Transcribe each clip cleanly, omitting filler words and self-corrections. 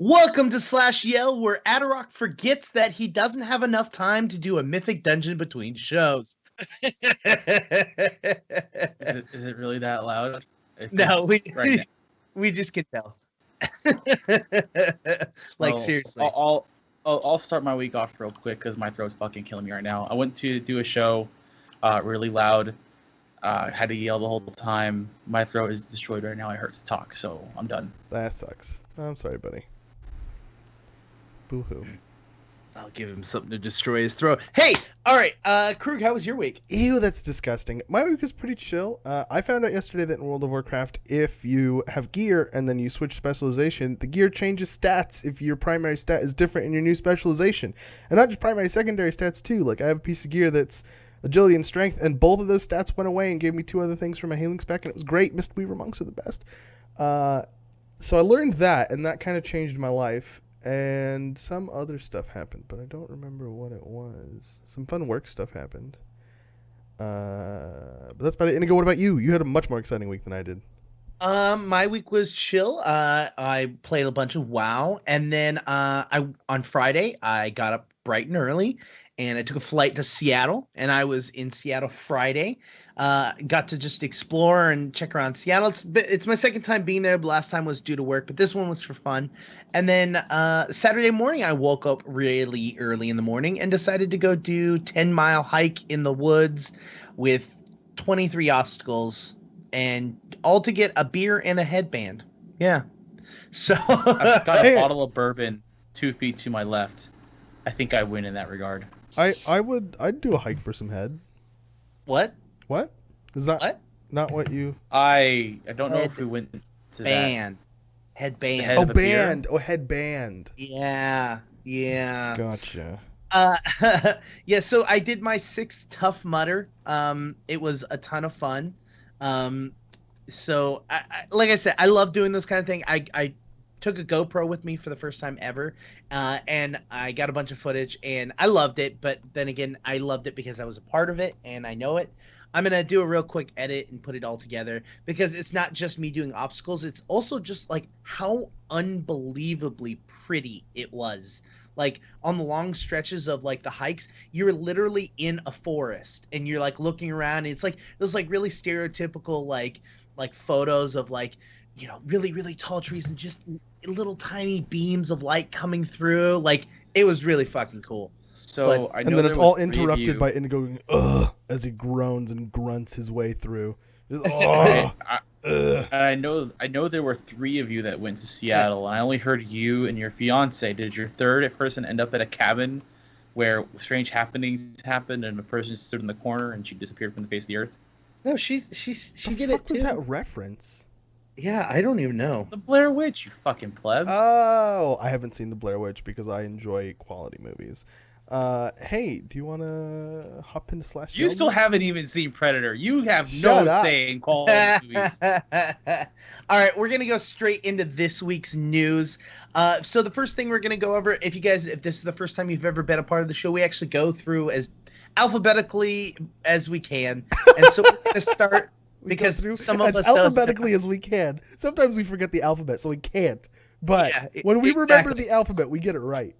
Welcome to Slash Yell, where Adarok forgets that he doesn't have enough time to do a mythic dungeon between shows. Is it really that loud? No, Right now. we just can tell. Seriously. I'll start my week off real quick because my throat's fucking killing me right now. I went to do a show, really loud. Had to yell the whole time. My throat is destroyed right now. It hurts to talk, so I'm done. That sucks. I'm sorry, buddy. Boo-hoo. I'll give him something to destroy his throat. Hey, all right, Croog, how was your week? Ew, that's disgusting. My week was pretty chill. I found out yesterday that in World of Warcraft, if you have gear and then you switch specialization, the gear changes stats if your primary stat is different in your new specialization. And not just primary, secondary stats too. Like, I have a piece of gear that's agility and strength, and both of those stats went away and gave me 2 other things for my healing spec, and it was great. Mistweaver monks are the best. So I learned that, and that kind of changed my life. And some other stuff happened, but I don't remember what it was. Some fun work stuff happened. But that's about it. Inigo, what about you? You had a much more exciting week than I did. My week was chill. I played a bunch of WoW, and then on Friday I got up bright and early, and I took a flight to Seattle, and I was in Seattle Friday. Got to just explore and check around Seattle. It's my second time being there. The last time was due to work, but this one was for fun. And then Saturday morning, I woke up really early in the morning and decided to go do 10-mile hike in the woods with 23 obstacles, and all to get a beer and a headband. Yeah. So I've got a bottle of bourbon 2 feet to my left. I think I win in that regard. I'd do a hike for some head. What? What? Is that not what you? I don't know if we went to Headband. Band. Oh, headband. Yeah. Gotcha. Yeah. So I did my 6th Tough Mudder. It was a ton of fun. So I like I said, I love doing those kind of things. I took a GoPro with me for the first time ever, and I got a bunch of footage, and I loved it. But then again, I loved it because I was a part of it, and I know it. I'm going to do a real quick edit and put it all together, because it's not just me doing obstacles. It's also just like how unbelievably pretty it was. Like on the long stretches of like the hikes, you're literally in a forest and you're like looking around. And it's like those like really stereotypical like photos of like, you know, really, really tall trees and just little tiny beams of light coming through. Like it was really fucking cool. So I know, and then it's all interrupted by Indigo going, ugh, as he groans and grunts his way through. Just, I know there were 3 of you that went to Seattle, yes. And I only heard you and your fiance. Did your third person end up at a cabin where strange happenings happened and a person stood in the corner and she disappeared from the face of the earth? No, she did it too. What was that reference? Yeah, I don't even know. The Blair Witch, you fucking plebs. Oh, I haven't seen the Blair Witch because I enjoy quality movies. Hey, do you want to hop into Slash Yell? You still haven't even seen Predator. You have no say in quality movies. All right, we're going to go straight into this week's news. So the first thing we're going to go over, if this is the first time you've ever been a part of the show, we actually go through as alphabetically as we can. And so we're going to start because some of us alphabetically as we can. Sometimes we forget the alphabet, so we can't. But when we remember the alphabet, we get it right.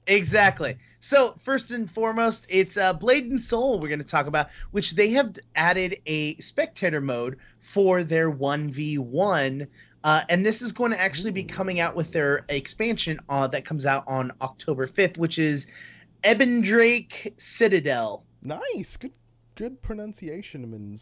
Exactly. So first and foremost, it's Blade and Soul we're going to talk about, which they have added a spectator mode for their 1v1. And this is going to actually be coming out with their expansion that comes out on October 5th, which is Ebendrake Citadel. Nice. Good pronunciation,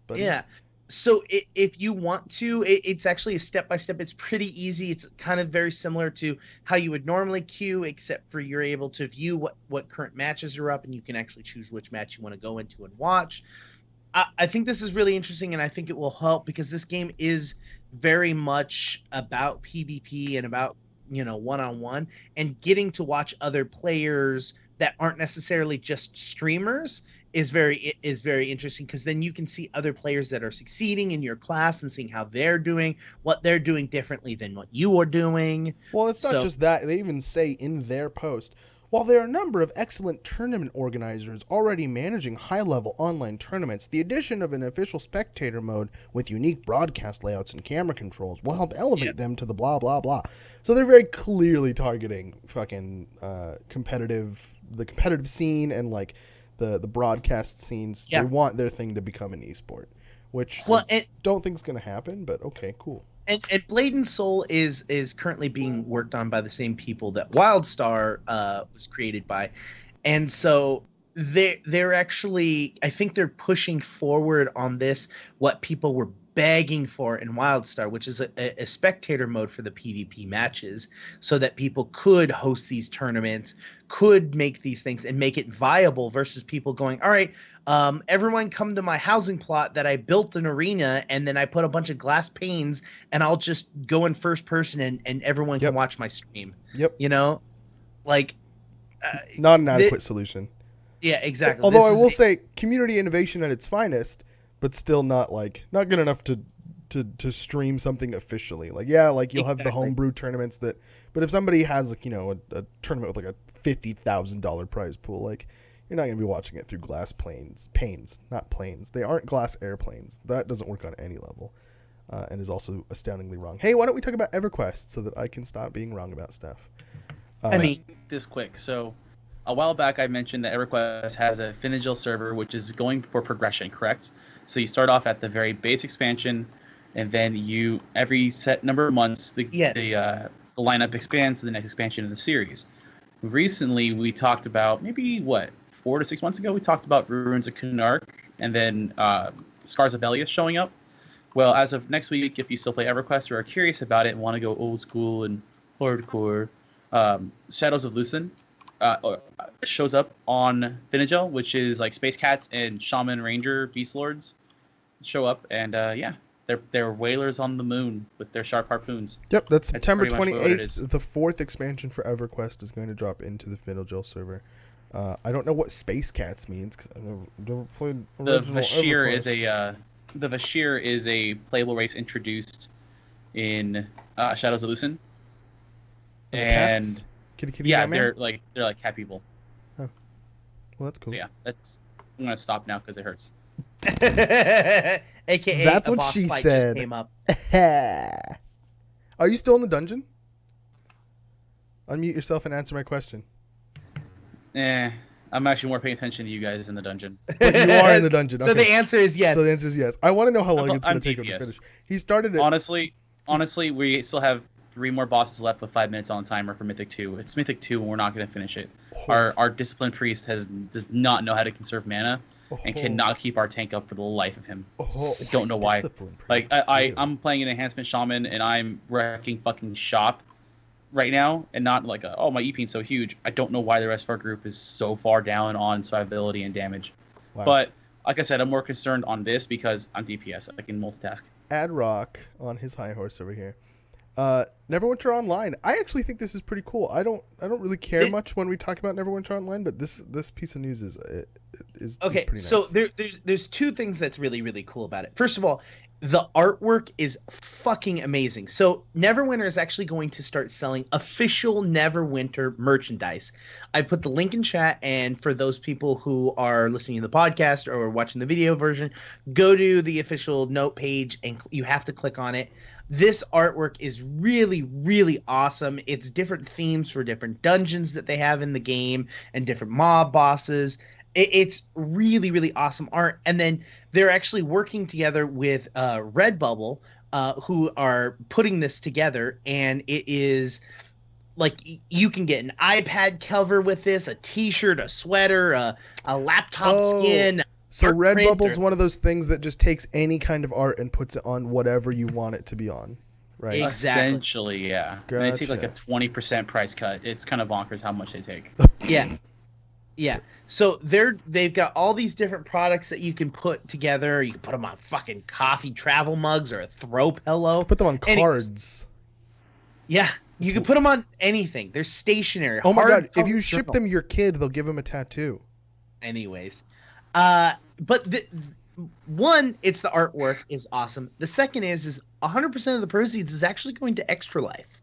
buddy. Yeah. So if you want to, it's actually a step-by-step. It's pretty easy. It's kind of very similar to how you would normally queue, except for you're able to view what current matches are up, and you can actually choose which match you want to go into and watch. I think this is really interesting, and I think it will help because this game is very much about PvP and about, you know, one-on-one, and getting to watch other players that aren't necessarily just streamers is very interesting, because then you can see other players that are succeeding in your class and seeing how they're doing, what they're doing differently than what you are doing. Well, it's not just that. They even say in their post, While there are a number of excellent tournament organizers already managing high-level online tournaments, the addition of an official spectator mode with unique broadcast layouts and camera controls will help elevate them to the blah, blah, blah. So they're very clearly targeting fucking the competitive scene and, like, the broadcast scenes. They want their thing to become an esport, which I don't think is going to happen, but okay, cool. And Blade and Soul is currently being worked on by the same people that WildStar was created by, and so they're actually, I think they're pushing forward on this what people were begging for in WildStar, which is a spectator mode for the PvP matches, so that people could host these tournaments, could make these things and make it viable versus people going, all right, everyone come to my housing plot that I built an arena and then I put a bunch of glass panes and I'll just go in first person and everyone can watch my stream. Yep. You know, like not an adequate solution. Yeah, exactly. Although I will say community innovation at its finest, but still not good enough to stream something officially. Like, yeah, like you'll have the homebrew tournaments but if somebody has, like, you know, a tournament with like a $50,000 prize pool, like, you're not going to be watching it through glass panes, not planes. They aren't glass airplanes. That doesn't work on any level, and is also astoundingly wrong. Hey, why don't we talk about EverQuest so that I can stop being wrong about stuff? I mean, this quick. So a while back, I mentioned that EverQuest has a Finagil server, which is going for progression, correct? So you start off at the very base expansion, and then every set number of months, the lineup expands to the next expansion in the series. Recently, we talked about, maybe 4 to 6 months ago, we talked about Ruins of Kunark and then Scars of Belius showing up. Well, as of next week, if you still play EverQuest or are curious about it and want to go old school and hardcore, Shadows of Lucen shows up on Finagil, which is like Space Cats and Shaman Ranger Beast Lords show up, and they're whalers on the moon with their sharp harpoons. Yep, that's September 28th. The 4th expansion for EverQuest is going to drop into the Finagil server. I don't know what Space Cats means because I've never played original the Vashir is a playable race introduced in Shadows of Lucen. And Kitty they're like cat people. Oh, well, that's cool. So I'm gonna stop now because it hurts. AKA that's a what boss she fight said. Just came up. Are you still in the dungeon? Unmute yourself and answer my question. I'm actually more paying attention to you guys in the dungeon. But you are in the dungeon. So okay. the answer is yes. So the answer is yes. I want to know how long it's going to take him to finish. He started it. Honestly, we still have 3 more bosses left with 5 minutes on timer for Mythic 2. It's Mythic 2 and we're not going to finish it. Our Disciplined Priest does not know how to conserve mana and cannot keep our tank up for the life of him. I don't know why. Like, I'm playing an Enhancement Shaman and I'm wrecking fucking shop right now, and not like my EP-'s so huge. I don't know why the rest of our group is so far down on survivability and damage. Wow. But like I said, I'm more concerned on this because I'm DPS. I can multitask. Adrock on his high horse over here. Neverwinter Online. I actually think this is pretty cool. I don't really care much when we talk about Neverwinter Online, but this piece of news is okay. Pretty nice. So there's 2 things that's really, really cool about it. First of all, the artwork is fucking amazing. So Neverwinter is actually going to start selling official Neverwinter merchandise. I put the link in chat, and for those people who are listening to the podcast or watching the video version, go to the official note page and you have to click on it. This artwork is really, really awesome. It's different themes for different dungeons that they have in the game and different mob bosses. It's really, really awesome art. And then they're actually working together with Redbubble, who are putting this together. And it is like you can get an iPad cover with this, a T-shirt, a sweater, a laptop skin. So Redbubble's one of those things that just takes any kind of art and puts it on whatever you want it to be on, right? Exactly. Essentially, yeah. Gotcha. And they take like a 20% price cut. It's kind of bonkers how much they take. Yeah. So they've got all these different products that you can put together. You can put them on fucking coffee travel mugs or a throw pillow. Put them on cards. Yeah. You can put them on anything. They're stationary. Oh my God. If you ship them your kid, they'll give him a tattoo. Anyways. But one, it's the artwork is awesome. The second is 100% of the proceeds is actually going to Extra Life.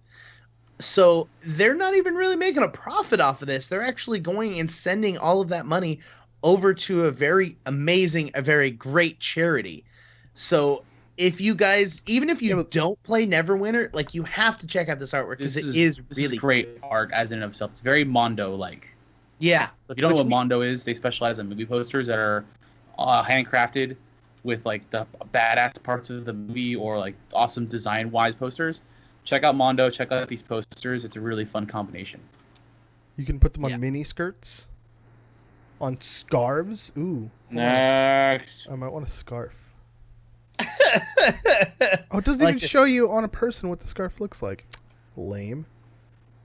So they're not even really making a profit off of this. They're actually going and sending all of that money over to a very amazing, a very great charity. So if you guys, even if you don't play Neverwinter, like you have to check out this artwork because it is really great art as in of itself. It's very Mondo-like. Yeah. So if you don't know what Mondo is, they specialize in movie posters that are handcrafted with like the badass parts of the movie or like awesome design-wise posters. Check out Mondo. Check out these posters. It's a really fun combination. You can put them on mini skirts, on scarves. Ooh. Next. I might want a scarf. Oh, it doesn't even show you on a person what the scarf looks like. Lame.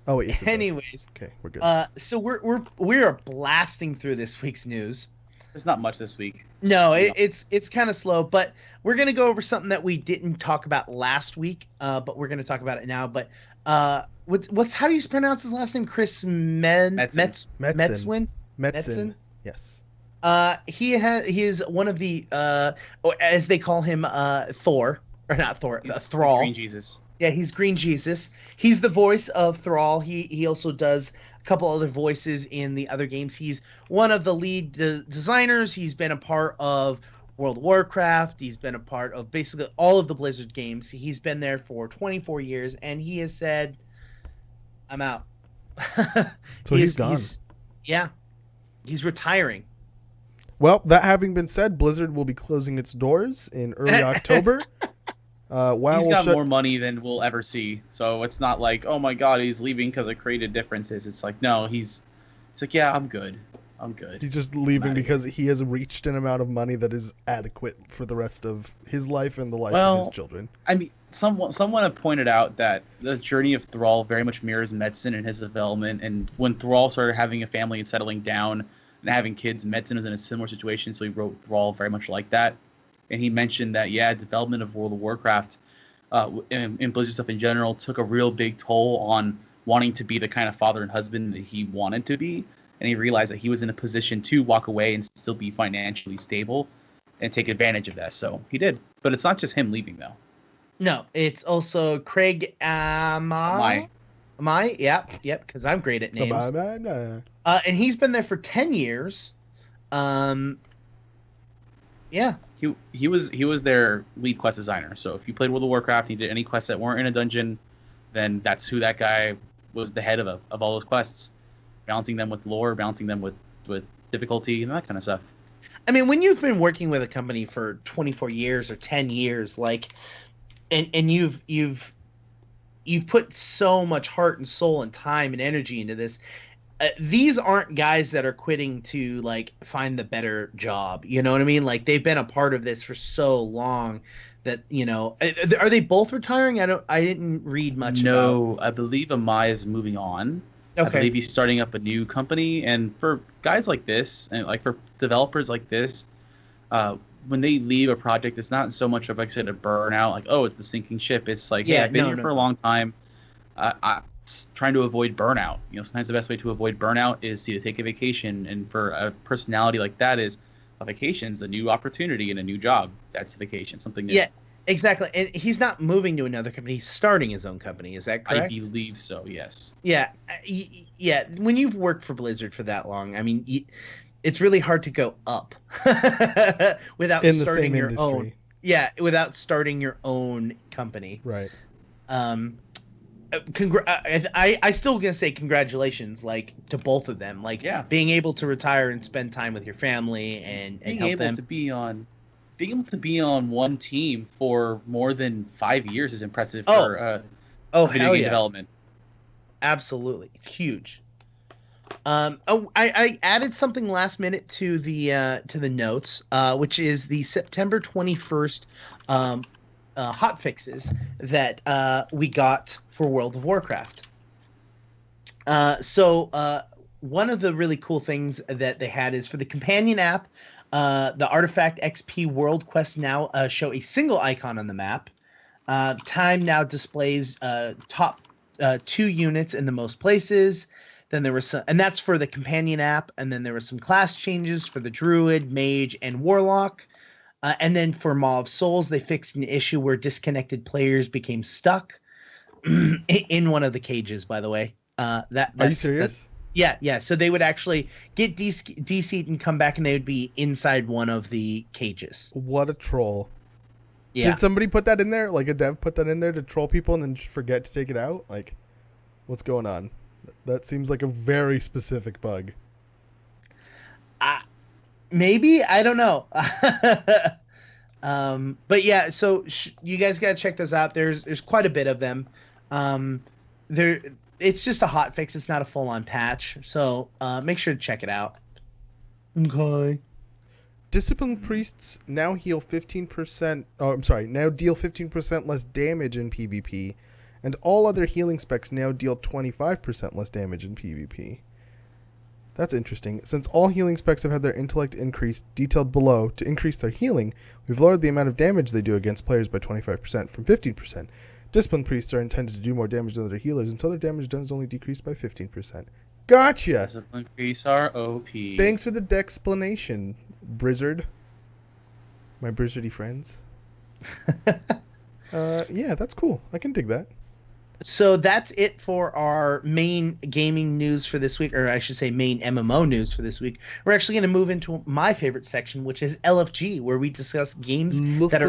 Oh wait. Yes, anyways. Okay, we're good. So we're blasting through this week's news. There's not much this week. No, it's kind of slow, but we're gonna go over something that we didn't talk about last week, but we're gonna talk about it now. But what's how do you pronounce his last name? Chris Metzen. Yes. He is one of the or as they call him, Thor, or not Thor, Thrall. He's Green Jesus. Yeah, he's Green Jesus. He's the voice of Thrall. He also does a couple other voices in the other games. He's one of the lead designers. He's been a part of World of Warcraft. He's been a part of basically all of the Blizzard games. He's been there for 24 years, and he has said, "I'm out." So he's gone. He's retiring. Well, that having been said, Blizzard will be closing its doors in early October. He's got more money than we'll ever see, so it's not like, oh my god, he's leaving because of creative differences. It's like, no, it's like, yeah, I'm good. He's just leaving because he has reached an amount of money that is adequate for the rest of his life and the life of his children. I mean, someone have pointed out that the journey of Thrall very much mirrors Metzen and his development, and when Thrall started having a family and settling down and having kids, Metzen was in a similar situation, so he wrote Thrall very much like that. And he mentioned that, development of World of Warcraft and Blizzard stuff in general took a real big toll on wanting to be the kind of father and husband that he wanted to be. And he realized that he was in a position to walk away and still be financially stable and take advantage of that. So he did. But it's not just him leaving, though. No, it's also Craig Amai. Yep, because I'm great at names. And he's been there for 10 years. Yeah. He was their lead quest designer. So if you played World of Warcraft and you did any quests that weren't in a dungeon, then that's who that guy was the head of all those quests. Balancing them with lore, balancing them with difficulty, and that kind of stuff. I mean, when you've been working with a company for 24 years or 10 years, like, and you've put so much heart and soul and time and energy into this, these aren't guys that are quitting to like find the better job. You know what I mean? Like, they've been a part of this for so long that, you know, are they both retiring? I didn't read much. No, I believe Amai is moving on. Okay. I believe he's starting up a new company, and for guys like this, and like for developers like this, when they leave a project, it's not so much of, like I said, a burnout, like, oh, it's a sinking ship. It's like, I've been here for a long time. I'm trying to avoid burnout. You know, sometimes the best way to avoid burnout is to take a vacation, and for a personality like that, is a vacation's a new opportunity and a new job. That's a vacation, something new. Yeah, exactly. And he's not moving to another company. He's starting his own company. Is that correct? I believe so, yes. Yeah. Yeah. When you've worked for Blizzard for that long, I mean, it's really hard to go up without starting your own. Yeah, without starting your own company. Right. I still gonna say congratulations, like, to both of them. Like, being able to retire and spend time with your family and help them. Being able to be on one team for more than 5 years is impressive for video game development. Absolutely, it's huge. I added something last minute to the notes, which is the September 21st hot fixes that we got for World of Warcraft. So one of the really cool things that they had is for the companion app. The Artifact XP World Quest now show a single icon on the map. Time now displays top 2 units in the most places. Then there was some, and that's for the companion app. And then there were some class changes for the Druid, Mage, and Warlock. And then for Maw of Souls, they fixed an issue where disconnected players became stuck. in one of the cages, by the way. Are you serious? Yeah. So they would actually get DC'd and come back, and they would be inside one of the cages. What a troll. Yeah. Did somebody put that in there? Like a dev put that in there to troll people and then just forget to take it out? Like, what's going on? That seems like a very specific bug. Maybe, I don't know. But yeah, so you guys gotta check those out. There's quite a bit of them. It's just a hot fix. It's not a full on patch. So make sure to check it out. Okay. Disciplined priests now heal 15%. Oh, I'm sorry. Now deal 15% less damage in PvP, and all other healing specs now deal 25% less damage in PvP. That's interesting. Since all healing specs have had their intellect increased, detailed below, to increase their healing, we've lowered the amount of damage they do against players by 25% from 15%. Disciplined priests are intended to do more damage than other healers, and so their damage done is only decreased by 15%. Gotcha! Disciplined priests are OP. Thanks for the dexplanation, Blizzard. My Blizzardy friends. Yeah, that's cool. I can dig that. So that's it for our main gaming news for this week, or I should say main MMO news for this week. We're actually going to move into my favorite section, which is LFG, where we discuss games that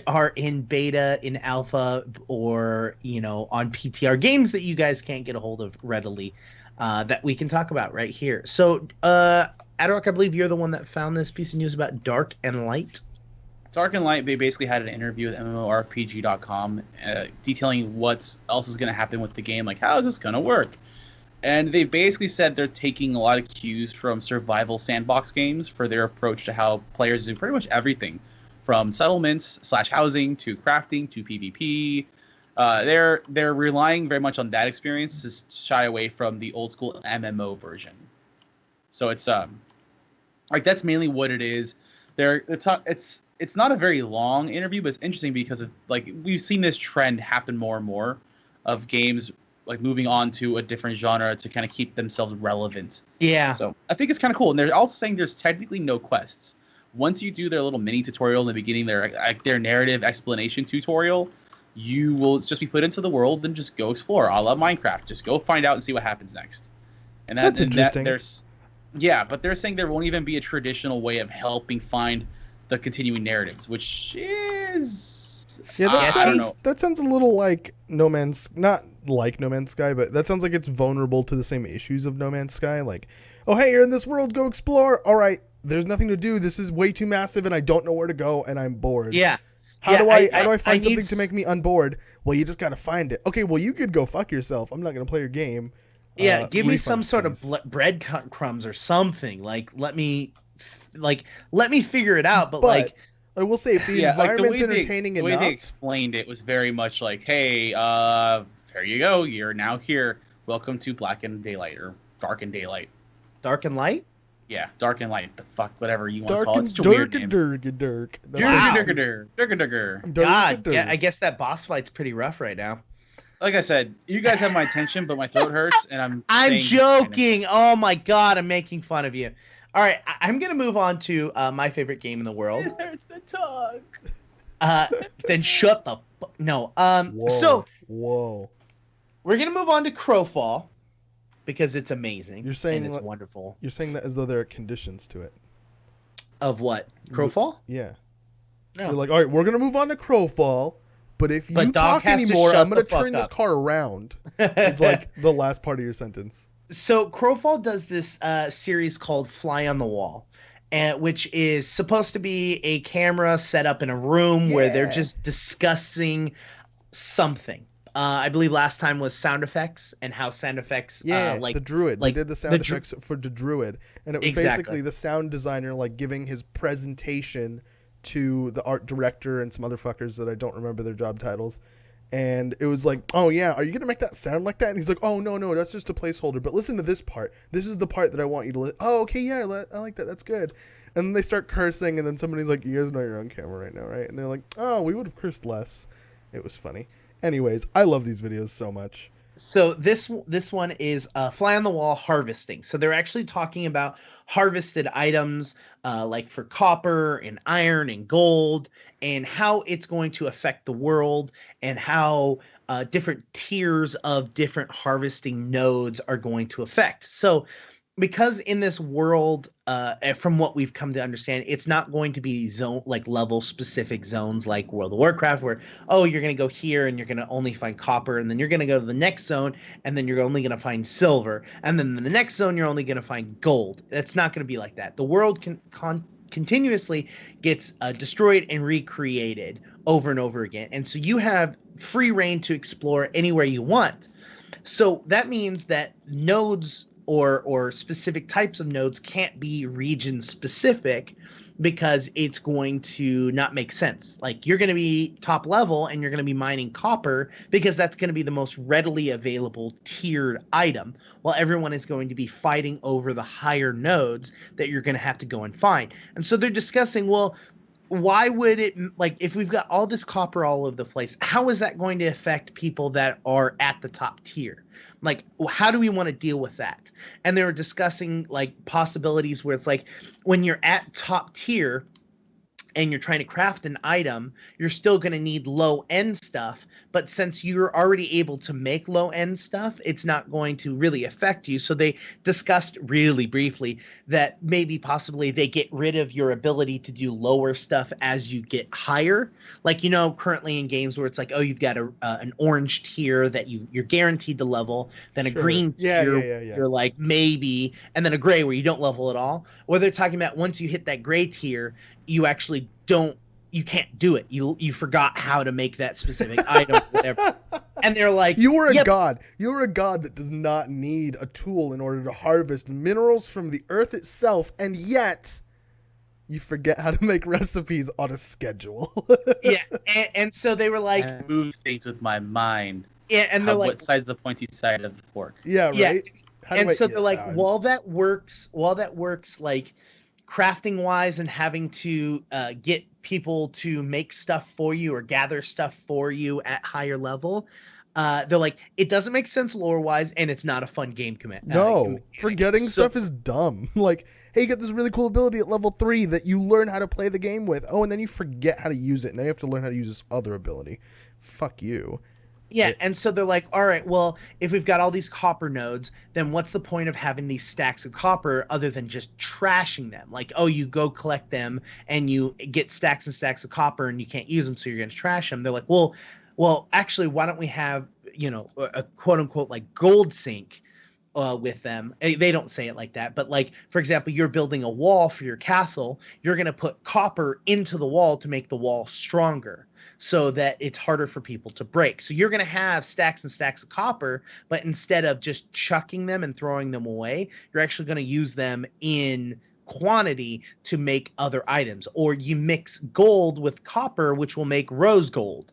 are in beta, in alpha, or on PTR, games that you guys can't get a hold of readily, that we can talk about right here. So, Adrock, I believe you're the one that found this piece of news about Dark and Light. Dark and Light, they basically had an interview with MMORPG.com detailing what else is going to happen with the game, like how is this going to work? And they basically said they're taking a lot of cues from survival sandbox games for their approach to how players do pretty much everything, from settlements / housing to crafting to PvP. They're relying very much on that experience to shy away from the old school MMO version. So it's like that's mainly what it is. It's not a very long interview, but it's interesting because we've seen this trend happen more and more of games like moving on to a different genre to kind of keep themselves relevant. Yeah. So I think it's kind of cool. And they're also saying there's technically no quests. Once you do their little mini tutorial in the beginning, their narrative explanation tutorial, you will just be put into the world and just go explore. I love Minecraft. Just go find out and see what happens next. And that's interesting. But they're saying there won't even be a traditional way of helping find the continuing narratives, which is that sounds a little like not like No Man's Sky, but that sounds like it's vulnerable to the same issues of No Man's Sky. Like, oh hey, you're in this world, go explore. All right, there's nothing to do. This is way too massive, and I don't know where to go, and I'm bored. Yeah. How do I find something to make me unbored? Well, you just gotta find it. Okay, well you could go fuck yourself. I'm not gonna play your game. Yeah, give me some sort of breadcrumbs or something. Like let me figure it out. But like, I will say, if the environment's entertaining enough, the way they explained it was very much like, hey, there you go. You're now here. Welcome to Black and Daylight or Dark and Daylight. Dark and Light. Yeah, Dark and Light. The fuck, whatever you want to call it. It's such a weird name. God, I guess that boss fight's pretty rough right now. Like I said, you guys have my attention, but my throat hurts, and I'm joking. Oh my God, I'm making fun of you. All right, I'm gonna move on to my favorite game in the world. It hurts the tongue. Then shut the no. Whoa. We're gonna move on to Crowfall because it's amazing. You're saying and it's wonderful. You're saying that as though there are conditions to it. Of what? Crowfall? Yeah. No. You're like, all right, we're gonna move on to Crowfall. But if you talk anymore, I'm going to turn this car around. It's like the last part of your sentence. So Crowfall does this series called Fly on the Wall, which is supposed to be a camera set up in a room where they're just discussing something. I believe last time was sound effects and how sound effects the druid. They did the sound effects for the druid. And it was basically the sound designer giving his presentation to the art director and some other fuckers that I don't remember their job titles. And it was like, oh yeah, are you going to make that sound like that? And he's like, oh no, that's just a placeholder. But listen to this part. This is the part that I want you to listen. Oh, okay, yeah, I like that. That's good. And then they start cursing, and then somebody's like, you guys know you're on camera right now, right? And they're like, oh, we would have cursed less. It was funny. Anyways, I love these videos so much. So this one is fly on the wall harvesting. So they're actually talking about harvested items like for copper and iron and gold, and how it's going to affect the world, and how different tiers of different harvesting nodes are going to affect. So because in this world, from what we've come to understand, it's not going to be zone like level specific zones like World of Warcraft, where you're going to go here and you're going to only find copper, and then you're going to go to the next zone and then you're only going to find silver, and then in the next zone you're only going to find gold. It's not going to be like that. The world continuously gets destroyed and recreated over and over again, and so you have free reign to explore anywhere you want. So that means that nodes or specific types of nodes can't be region specific, because it's going to not make sense. Like, you're going to be top level and you're going to be mining copper because that's going to be the most readily available tiered item, while everyone is going to be fighting over the higher nodes that you're going to have to go and find. And so they're discussing, well, why would it, like, if we've got all this copper all over the place, how is that going to affect people that are at the top tier? Like, how do we want to deal with that? And they were discussing like possibilities where it's like, when you're at top tier and you're trying to craft an item, you're still going to need low end stuff. But since you're already able to make low end stuff, it's not going to really affect you. So they discussed really briefly that maybe possibly they get rid of your ability to do lower stuff as you get higher. Like, currently in games where it's like, you've got an orange tier that you're guaranteed to level, then a green tier, you're like maybe, and then a gray where you don't level at all. Or they're talking about once you hit that gray tier, you actually you can't do it. You forgot how to make that specific item, whatever. And they're like, you are a god. You are a god that does not need a tool in order to harvest minerals from the earth itself, and yet you forget how to make recipes on a schedule. Yeah, and so they were like, I move things with my mind. Yeah, and they're like, what side's the pointy side of the fork? Yeah, right. Yeah. And so they're like, while that works like crafting wise and having to get people to make stuff for you or gather stuff for you at higher level, they're like, it doesn't make sense lore wise, and it's not a fun game commit. No, forgetting stuff is dumb. Like, hey, you got this really cool ability at level 3 that you learn how to play the game with. Oh, and then you forget how to use it. Now you have to learn how to use this other ability. Fuck you. Yeah, and so they're like, all right, well, if we've got all these copper nodes, then what's the point of having these stacks of copper other than just trashing them? Like, you go collect them and you get stacks and stacks of copper and you can't use them, so you're going to trash them. They're like, well, actually, why don't we have, a quote unquote like gold sink with them? They don't say it like that, but like, for example, you're building a wall for your castle. You're going to put copper into the wall to make the wall stronger, so that it's harder for people to break. So you're going to have stacks and stacks of copper, but instead of just chucking them and throwing them away, you're actually going to use them in quantity to make other items. Or you mix gold with copper, which will make rose gold,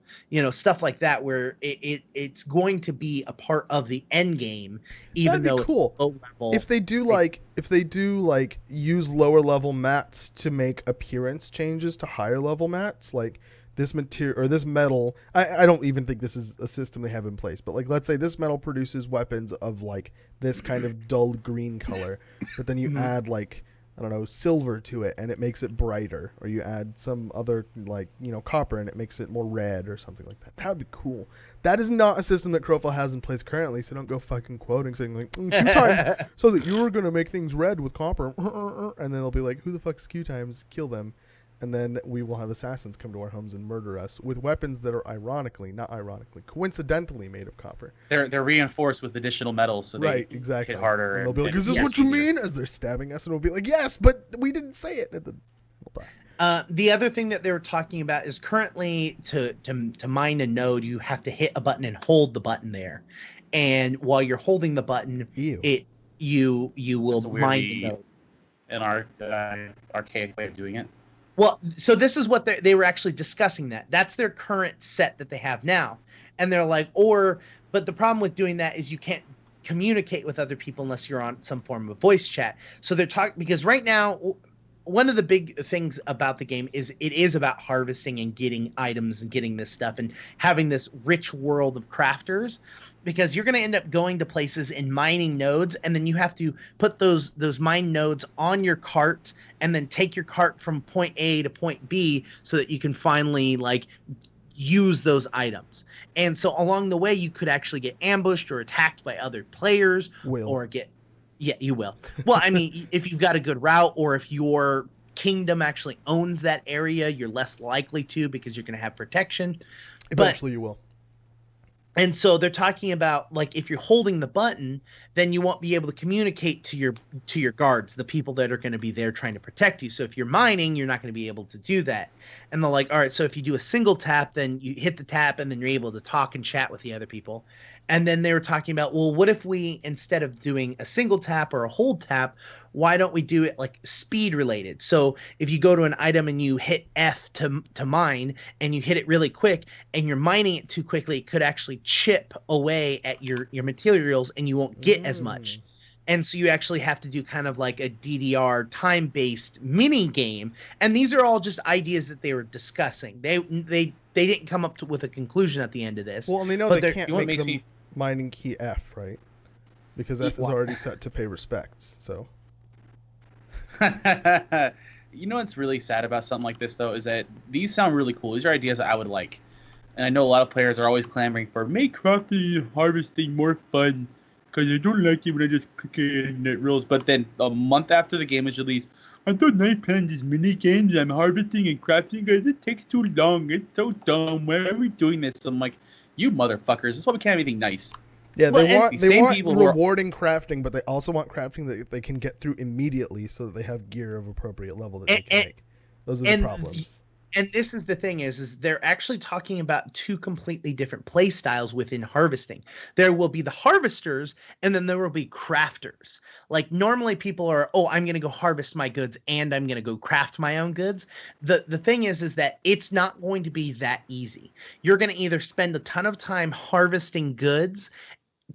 stuff like that, where it's going to be a part of the end game, even though it's low level. If they do use lower level mats to make appearance changes to higher level mats, like this material or this metal, I don't even think this is a system they have in place, but like, let's say this metal produces weapons of like this kind of dull green color, but then you add like, I don't know, silver to it and it makes it brighter, or you add some other like, copper and it makes it more red or something like that. That would be cool. That is not a system that Crowfall has in place currently, so don't go fucking quoting saying like QueueTimes so that you were going to make things red with copper, and then they'll be like, who the fuck's QueueTimes? Kill them. And then we will have assassins come to our homes and murder us with weapons that are coincidentally made of copper. They're reinforced with additional metals, so they exactly hit harder. And they'll be like, "Is this what you mean?" As they're stabbing us, and we'll be like, "Yes, but we didn't say it." And then we'll die. The other thing that they were talking about is currently to mine a node, you have to hit a button and hold the button there, and while you're holding the button, you will mine the node. In our archaic way of doing it. Well, so this is what they were actually discussing. That's their current set that they have now. And they're like, but the problem with doing that is you can't communicate with other people unless you're on some form of voice chat. So they're talking, because right now one of the big things about the game is it is about harvesting and getting items and getting this stuff and having this rich world of crafters, because you're going to end up going to places and mining nodes, and then you have to put those mine nodes on your cart and then take your cart from point A to point B so that you can finally like use those items. And so along the way you could actually get ambushed or attacked by other players or get you will. Well, I mean, if you've got a good route, or if your kingdom actually owns that area, you're less likely to, because you're going to have protection. Eventually you will. And so they're talking about, like, if you're holding the button, then you won't be able to communicate to your guards, the people that are going to be there trying to protect you. So if you're mining, you're not going to be able to do that. And they're like, all right, so if you do a single tap, then you hit the tap and then you're able to talk and chat with the other people. And then they were talking about, well, what if we, instead of doing a single tap or a hold tap, why don't we do it like speed related? So if you go to an item and you hit F to mine, and you hit it really quick and you're mining it too quickly, it could actually chip away at your materials and you won't get as much. And so you actually have to do kind of like a DDR time-based mini game. And these are all just ideas that they were discussing. They didn't come up with a conclusion at the end of this. Well, and they know they can't make the mining key F, right? Because F is already set to pay respects. So. You know what's really sad about something like this, though, is that these sound really cool. These are ideas that I would like. And I know a lot of players are always clamoring for, make crafting and harvesting more fun, because I don't like it when I just click it and it rolls. But then a month after the game is released, I don't like playing these mini games. I'm harvesting and crafting because it takes too long. It's so dumb. Why are we doing this? I'm like, you motherfuckers. This is why we can't have anything nice. Yeah, they want rewarding crafting, but they also want crafting that they can get through immediately so that they have gear of appropriate level that they can make. Those are the problems. And this is the thing is they're actually talking about two completely different play styles within harvesting. There will be the harvesters, and then there will be crafters. Like normally people are, I'm going to go harvest my goods and I'm going to go craft my own goods. The thing is that it's not going to be that easy. You're going to either spend a ton of time harvesting goods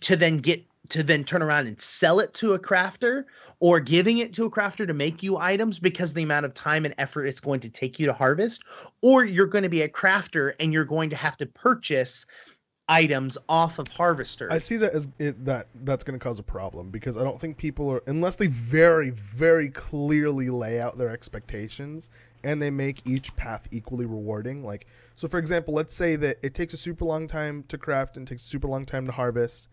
to then turn around and sell it to a crafter, or giving it to a crafter to make you items because of the amount of time and effort it's going to take you to harvest, or you're going to be a crafter and you're going to have to purchase items off of harvesters. I see that as that's going to cause a problem, because I don't think people are, unless they very, very clearly lay out their expectations and they make each path equally rewarding. Like, so for example, let's say that it takes a super long time to craft and takes a super long time to harvest,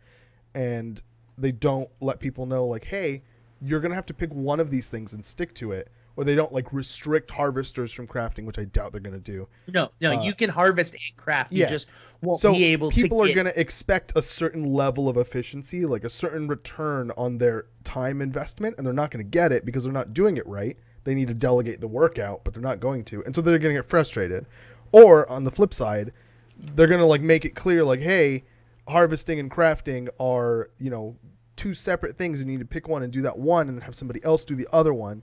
and they don't let people know, like, hey, you're going to have to pick one of these things and stick to it. Or they don't, like, restrict harvesters from crafting, which I doubt they're going to do. No, you can harvest and craft. You just won't be able to. People are going to expect a certain level of efficiency, like a certain return on their time investment, and they're not going to get it because they're not doing it right. They need to delegate the work out, but they're not going to. And so they're going to get frustrated. Or, on the flip side, they're going to, like, make it clear, like, hey, harvesting and crafting are, two separate things. You need to pick one and do that one, and then have somebody else do the other one.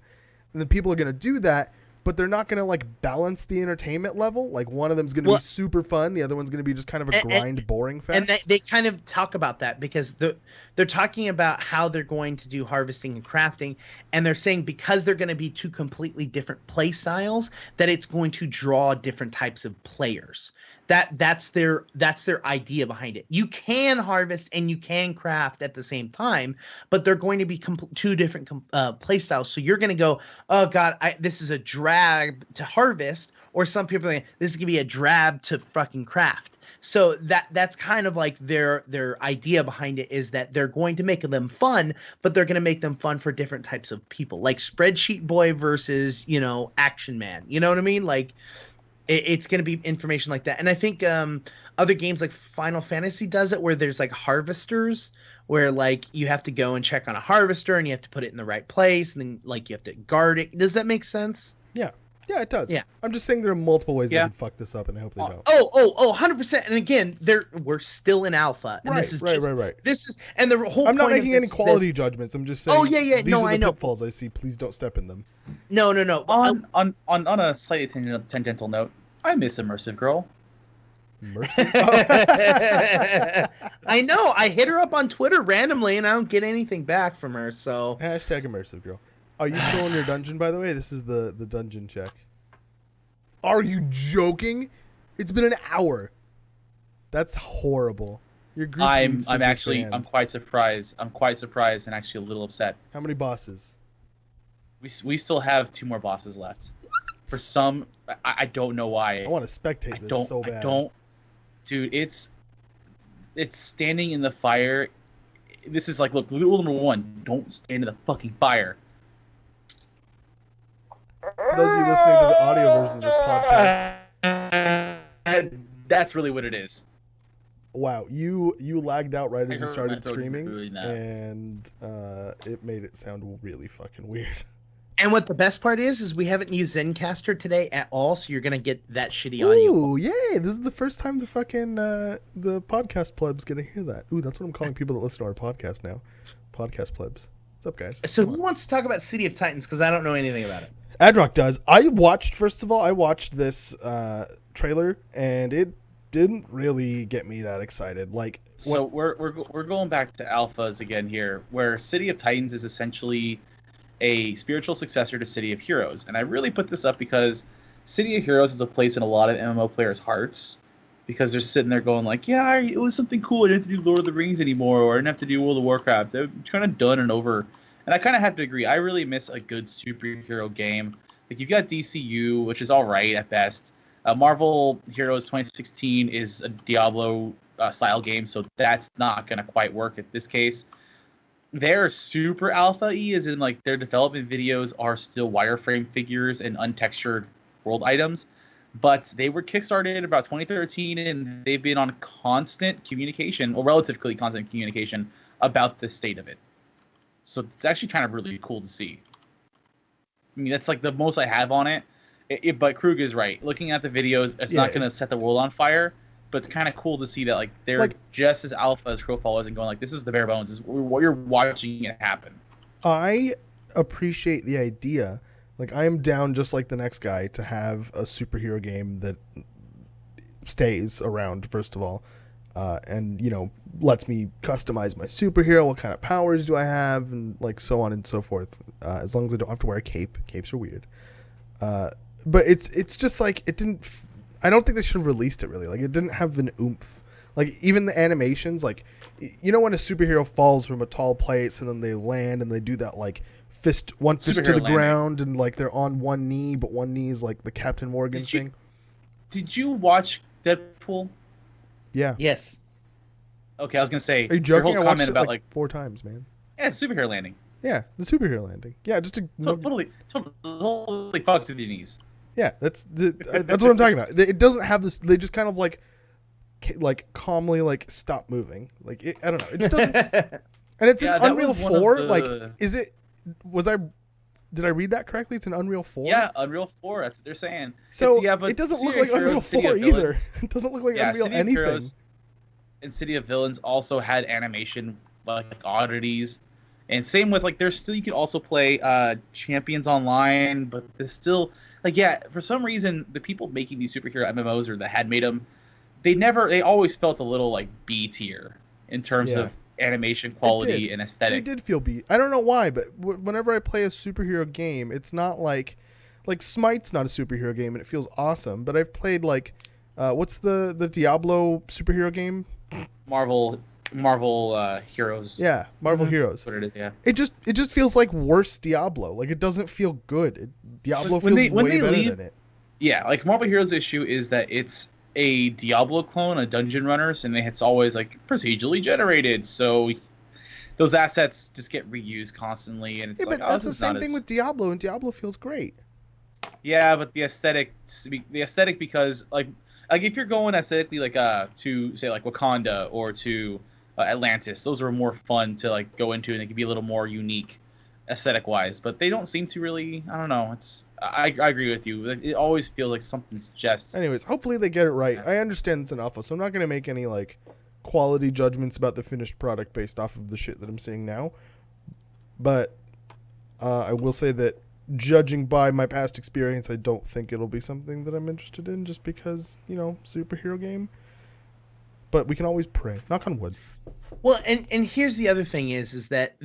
And then people are going to do that, but they're not going to, like, balance the entertainment level. Like, one of them is going to be super fun. The other one's going to be just kind of a boring fest. And they kind of talk about that, because they're talking about how they're going to do harvesting and crafting. And they're saying because they're going to be two completely different play styles, that it's going to draw different types of players. That's their idea behind it. You can harvest and you can craft at the same time, but they're going to be two different play styles. So you're going to go, oh God, this is a drag to harvest, or some people are like, this is going to be a drab to fucking craft. So that's kind of like their idea behind it, is that they're going to make them fun, but they're going to make them fun for different types of people, like Spreadsheet Boy versus Action Man. You know what I mean? Like. It's going to be information like that. And I think other games like Final Fantasy does it, where there's like harvesters, where like you have to go and check on a harvester and you have to put it in the right place, and then like you have to guard it. Does that make sense? Yeah, it does. Yeah. I'm just saying there are multiple ways they can fuck this up, and I hope they don't. 100%. And again, we're still in alpha. And right. This is, and the whole I'm not point making any quality judgments. I'm just saying. Oh, yeah. These are the pitfalls I see. Please don't step in them. No. On a slightly tangential note, I miss Immersive Girl. I know. I hit her up on Twitter randomly, and I don't get anything back from her. So #Immersive Girl. Are you still in your dungeon, by the way? This is the dungeon check. Are you joking? It's been an hour. That's horrible. Your group needs to disband. I'm quite surprised. I'm quite surprised and actually a little upset. How many bosses? We still have 2 more bosses left. For some, I don't know why. I want to spectate this so bad. Dude, it's standing in the fire. This is like, look, rule number 1, don't stand in the fucking fire. For those of you listening to the audio version of this podcast, that's really what it is. Wow, you lagged out right as you started screaming, and it made it sound really fucking weird. And what the best part is we haven't used Zencaster today at all, so you're gonna get that shitty audio. Ooh, yay! This is the first time the fucking the podcast plebs gonna hear that. Ooh, that's what I'm calling people that listen to our podcast now. Podcast plebs. What's up, guys? So who wants to talk about City of Titans? Because I don't know anything about it. Adrock does. I watched this trailer, and it didn't really get me that excited. Like, so we're going back to alphas again here, where City of Titans is essentially a spiritual successor to City of Heroes. And I really put this up because City of Heroes is a place in a lot of MMO players' hearts, because they're sitting there going like, yeah, it was something cool. I didn't have to do Lord of the Rings anymore, or I didn't have to do World of Warcraft. It's kind of done and over. And I kind of have to agree. I really miss a good superhero game. Like, you've got DCU, which is all right at best. Marvel Heroes 2016 is a Diablo style game, so that's not going to quite work at this case. Their super alpha-y, as in like their development videos, are still wireframe figures and untextured world items. But they were kickstarted in about 2013, and they've been on constant communication, or relatively constant communication, about the state of it. So it's actually kind of really cool to see. I mean, that's like the most I have on it. But Croog is right. Looking at the videos, it's not going to set the world on fire, but it's kind of cool to see that like they're just as alpha as Crowfall is, and going like, this is the bare bones. This is what you're watching it happen. I appreciate the idea. Like, I am down, just like the next guy, to have a superhero game that stays around, first of all, and, you know, lets me customize my superhero. What kind of powers do I have? And, like, so on and so forth. As long as I don't have to wear a cape. Capes are weird. But it's just, like, it didn't... I don't think they should have released it, really. Like, it didn't have an oomph. Like, even the animations, like, you know when a superhero falls from a tall place and then they land and they do that, like, one fist to the ground, and like they're on one knee, but one knee is like the Captain Morgan thing. Did you watch Deadpool? Yeah. Yes. Okay, I was gonna say. Are you joking? I watched it about like 4 times, man. Yeah, it's superhero landing. Yeah, the superhero landing. Yeah, just to totally fucks with your knees. Yeah, that's what I'm talking about. It doesn't have this. They just kind of like calmly like stop moving. Like I don't know. It just doesn't. And it's an Unreal 4. Like, is it? Did I read that correctly? It's an Unreal 4? Yeah, Unreal 4. That's what they're saying. So it doesn't look like Unreal 4 either. It doesn't look like Unreal City anything. Heroes and City of Villains also had animation like oddities. And same with like there's still, you could also play Champions Online, but there's still like, yeah, for some reason the people making these superhero MMOs or that had made them, they always felt a little like B tier in terms of animation quality and aesthetic. It did feel beat. I don't know why, but whenever I play a superhero game, it's not like Smite's not a superhero game and it feels awesome. But I've played like what's the Diablo superhero game? Marvel Heroes. Yeah, Marvel Heroes. That's what it is. Yeah. It just feels like worse Diablo. Like, it doesn't feel good. Diablo feels way better than it. Yeah, like Marvel Heroes' issue is that it's a Diablo clone, a dungeon runners, and it's always like procedurally generated, so those assets just get reused constantly, and it's like, but that's the same thing with Diablo, and Diablo feels great. Yeah, but the aesthetic because like if you're going aesthetically like to say like Wakanda or to Atlantis, those are more fun to like go into, and they can be a little more unique aesthetic wise, but they don't seem to really. I don't know. I agree with you. It always feels like something's just. Anyways, hopefully they get it right. I understand it's an alpha, so I'm not going to make any like quality judgments about the finished product based off of the shit that I'm seeing now. But I will say that judging by my past experience, I don't think it'll be something that I'm interested in, just because, you know, superhero game. But we can always pray. Knock on wood. Well, and here's the other thing is that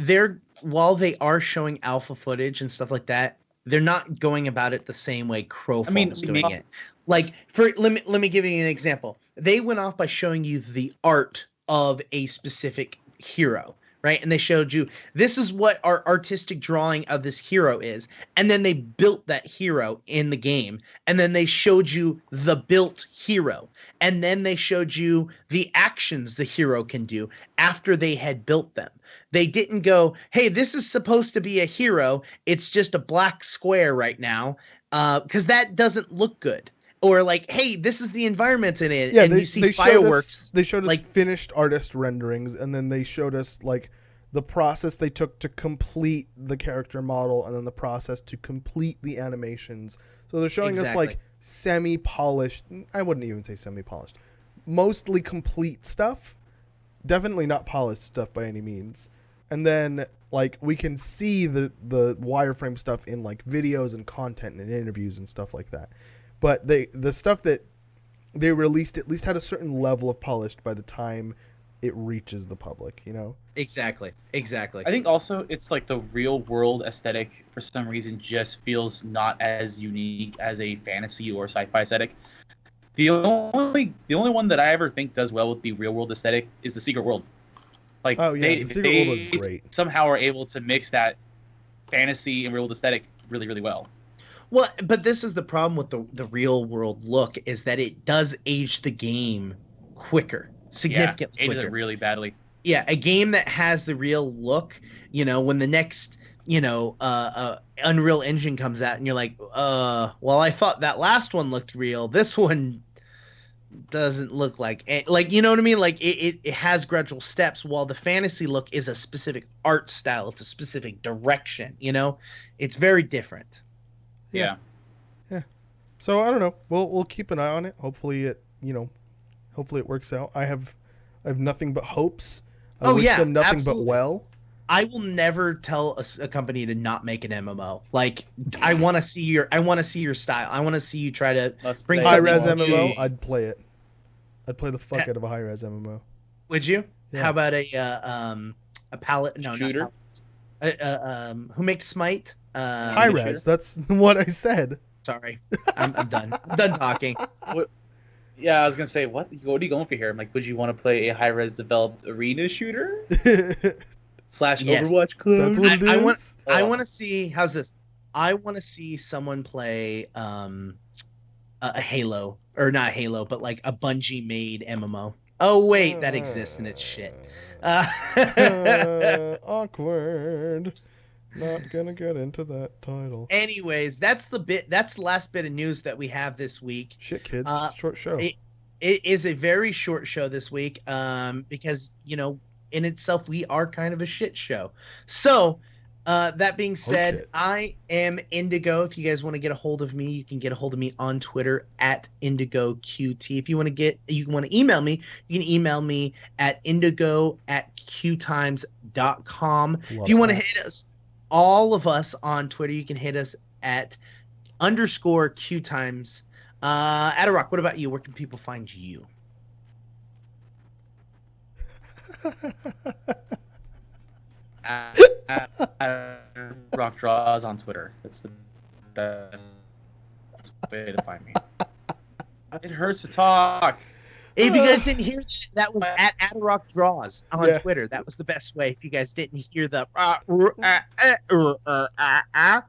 while they are showing alpha footage and stuff like that, they're not going about it the same way Crowfall's doing it. Like let me give you an example. They went off by showing you the art of a specific hero, right? And they showed you this is what our artistic drawing of this hero is, and then they built that hero in the game, and then they showed you the built hero, and then they showed you the actions the hero can do after they had built them. They didn't go, hey, this is supposed to be a hero, it's just a black square right now, because that doesn't look good. Or like, hey, this is the environment in it, and you see fireworks. They showed us like finished artist renderings, and then they showed us like the process they took to complete the character model, and then the process to complete the animations. So they're showing us like semi-polished. I wouldn't even say semi-polished. Mostly complete stuff. Definitely not polished stuff by any means. And then like we can see the wireframe stuff in like videos and content and interviews and stuff like that. But the stuff that they released at least had a certain level of polished by the time it reaches the public, you know? Exactly. I think also it's like the real world aesthetic for some reason just feels not as unique as a fantasy or sci-fi aesthetic. The only one that I ever think does well with the real world aesthetic is the Secret World. Like the Secret World was great. Somehow are able to mix that fantasy and real world aesthetic really, really well. Well, but this is the problem with the real world look is that it does age the game quicker, significantly quicker. Ages it really badly. Yeah, a game that has the real look, you know, when the next, you know, Unreal Engine comes out and you're like, well, I thought that last one looked real. This one doesn't look like you know what I mean? Like it has gradual steps while the fantasy look is a specific art style. It's a specific direction, you know? It's very different. Yeah. So I don't know. We'll keep an eye on it. Hopefully it works out. I have nothing but hopes. I wish them nothing absolutely. But well. I will never tell a company to not make an MMO. Like I want to see your style. I want to see you try to bring high-res MMO. I'd play it. I'd play the fuck out of a high-res MMO. Would you? Yeah. How about a palette? No, shooter. Who makes Smite? High-res. That's what I said. Sorry, I'm done. I'm done talking. Yeah, I was gonna say, what are you going for here? I'm like, would you want to play a high-res developed arena shooter? / Overwatch clone? That's what it is? I want to see. How's this? I want to see someone play a Halo, or not Halo, but like a Bungie made MMO. Oh wait, that exists and it's shit. Awkward. Not gonna get into that title. Anyways, that's the last bit of news that we have this week. Shit, kids. Short show. It is a very short show this week, because you know, in itself, we are kind of a shit show. So, that being said, I am Indigo. If you guys want to get a hold of me, you can get a hold of me on Twitter at IndigoQT. If you want to email me, you can email me at indigo@QueueTimes.com. If you want to hit us, all of us on Twitter, you can hit us at _QueueTimes. Adderrock, what about you? Where can people find you? Rock Draws on Twitter. That's the best way to find me. It hurts to talk. If you guys didn't hear that was at Adderrock Draws on Twitter. That was the best way. If you guys didn't hear the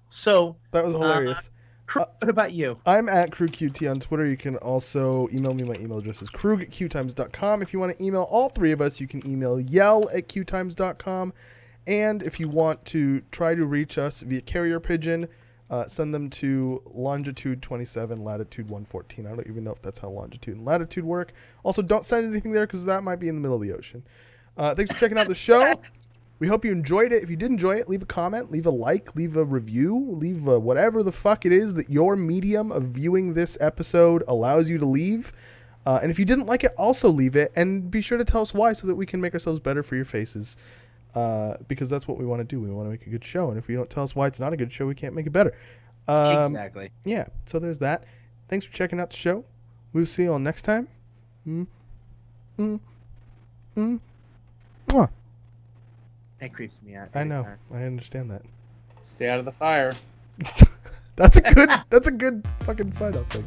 so that was hilarious. What about you? I'm at CroogQT on Twitter. You can also email me. My email address is Croog@QueueTimes.com. If you want to email all three of us, you can email yell@QueueTimes.com. And if you want to try to reach us via carrier pigeon, send them to longitude 27, latitude 114. I don't even know if that's how longitude and latitude work. Also, don't send anything there because that might be in the middle of the ocean. Thanks for checking out the show. We hope you enjoyed it. If you did enjoy it, leave a comment, leave a like, leave a review, leave whatever the fuck it is that your medium of viewing this episode allows you to leave. And if you didn't like it, also leave it. And be sure to tell us why so that we can make ourselves better for your faces. Because that's what we want to do. We want to make a good show. And if you don't tell us why it's not a good show, we can't make it better. Exactly. Yeah, so there's that. Thanks for checking out the show. We'll see you all next time. Mwah. That creeps me out. I every know. time. I understand that. Stay out of the fire. That's a good fucking sign up thing.